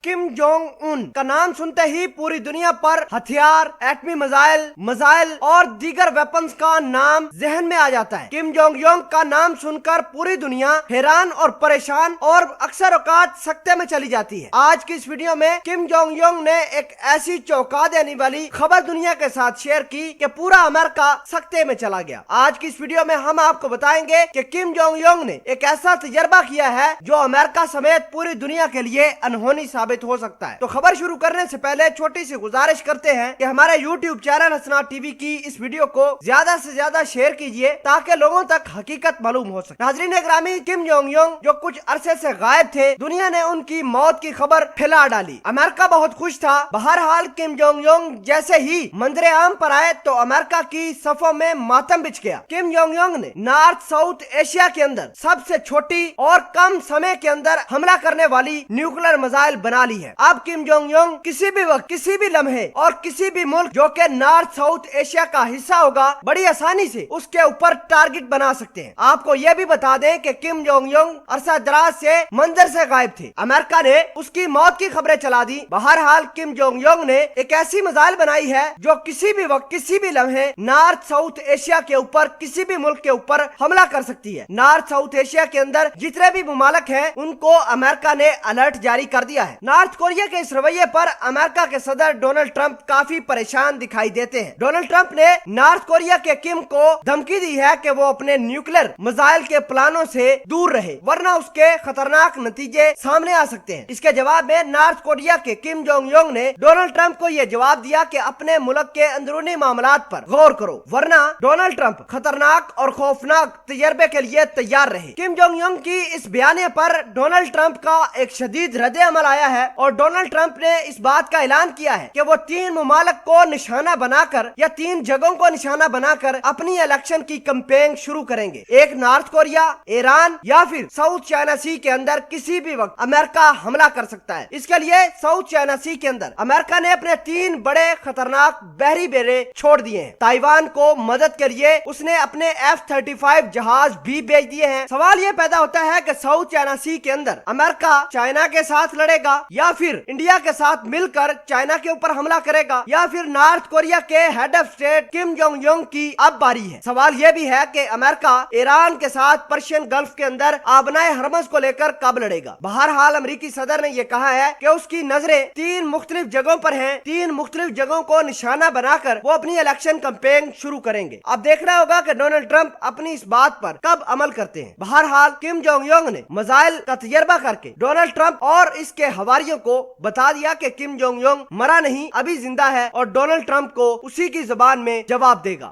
Kim Jong Un का नाम सुनते ही पूरी दुनिया पर हथियार, एटमी मिसाइल और दीगर वेपन्स का नाम जहन में आ जाता है। किम जोंग योंग का नाम सुनकर पूरी दुनिया हैरान और परेशान और अक्सर औकात सकते में चली जाती है। आज की इस वीडियो में किम जोंग योंग ने एक ऐसी चौंका देने वाली खबर दुनिया के साथ शेयर की कि पूरा अमेरिका सकते में चला गया। आज की इस वीडियो में हम आपको बताएंगे कि किम जोंग योंग ने एक ऐसा तजर्बा किया है जो अमेरिका समेत पूरी दुनिया के लिए अनहोनी साबित हो सकता है। तो खबर शुरू करने से पहले छोटी सी गुजारिश करते हैं कि हमारे YouTube चैनल हसना टीवी की इस वीडियो को ज्यादा से ज्यादा शेयर कीजिए ताकि लोगों तक हकीकत मालूम हो सके। नाज़रीन ग्रामी, किम जोंग योंग जो कुछ अरसे से गायब थे, दुनिया ने उनकी मौत की खबर फैला डाली। अमेरिका बहुत खुश था। बहरहाल किम जोंग योंग जैसे ही मंजरे आम पर आए तो अमेरिका की सफों में मातम बिछ गया। किम जोंग योंग ने नॉर्थ साउथ एशिया के अंदर सबसे छोटी और कम समय के अंदर हमला करने वाली न्यूक्लियर मिसाइल बना ली है। अब किम जोंग योंग किसी भी वक्त, किसी भी लम्हे और किसी भी मुल्क जो कि नॉर्थ साउथ एशिया का हिस्सा होगा, बड़ी आसानी से उसके ऊपर टारगेट बना सकते हैं। आपको यह भी बता दें कि किम जोंग योंग अरसा दराज से मंजर से गायब थे। अमेरिका ने उसकी मौत की खबरें चला दी। बहरहाल किम जोंग योंग ने एक ऐसी मिसाइल बनाई है जो किसी भी वक्त, किसी भी लम्हे नॉर्थ साउथ एशिया के ऊपर, किसी भी मुल्क के ऊपर हमला कर सकती है। नॉर्थ साउथ एशिया के अंदर जितने भी मुमालिक हैं उनको अमेरिका ने अलर्ट जारी कर दिया है। नॉर्थ कोरिया के इस रवैये पर अमेरिका के सदर डोनाल्ड ट्रंप काफी परेशान दिखाई देते हैं। डोनाल्ड ट्रंप ने नॉर्थ कोरिया के किम को धमकी दी है कि वो अपने न्यूक्लियर मिसाइल के प्लानों से दूर रहे, वरना उसके खतरनाक नतीजे सामने आ सकते हैं। इसके जवाब में नॉर्थ कोरिया के किम जोंग योंग ने डोनाल्ड ट्रंप को यह जवाब दिया कि अपने मुल्क के अंदरूनी मामलात पर गौर करो, वरना डोनाल्ड ट्रंप खतरनाक और खौफनाक तजर्बे के लिए तैयार रहे। किम जोंग योंग की इस बयाने पर डोनाल्ड ट्रंप का एक शदीद रद्द अमल आया है और डोनाल्ड ट्रंप ने इस बात का ऐलान किया है कि वो 3 मुमालिक को निशाना बनाकर या 3 जगहों को निशाना बनाकर अपनी इलेक्शन की कैंपेन शुरू करेंगे। एक नॉर्थ कोरिया, ईरान या फिर साउथ चाइना सी के अंदर किसी भी वक्त अमेरिका हमला कर सकता है। इसके लिए साउथ चाइना सी के अंदर अमेरिका ने अपने 3 बड़े खतरनाक बहरी बेड़े छोड़ दिए हैं। ताइवान को मदद के लिए उसने अपने F-35 जहाज भी भेज दिए हैं। सवाल ये पैदा होता है कि साउथ चाइना सी के अंदर अमेरिका चाइना के साथ लड़ेगा या फिर इंडिया के साथ मिलकर चाइना के ऊपर हमला करेगा या फिर नॉर्थ कोरिया के head of state Kim Jong Yong की अब बारी है। सवाल यह भी है कि अमेरिका ईरान के साथ पर्शियन गल्फ के अंदर आबनाए हरमज को लेकर कब लड़ेगा। बहरहाल अमेरिकी सदर ने यह कहा है कि उसकी नजरें 3 मुख्तलिफ जगहों पर हैं। 3 मुख्तलिफ जगहों को निशाना बनाकर वो अपनी इलेक्शन कैंपेन शुरू करेंगे। अब देखना होगा कि डोनाल्ड ट्रंप अपनी इस बात पर कब अमल करते हैं। बहरहाल किम जोंग योंग ने मिसाइल का तजर्बा करके डोनाल्ड ट्रंप और इसके हवारियों को बता दिया कि किम जोंग योंग मरा नहीं, अभी जिंदा है और डोनाल्ड ट्रंप को उसी की जुबान में जवाब देगा।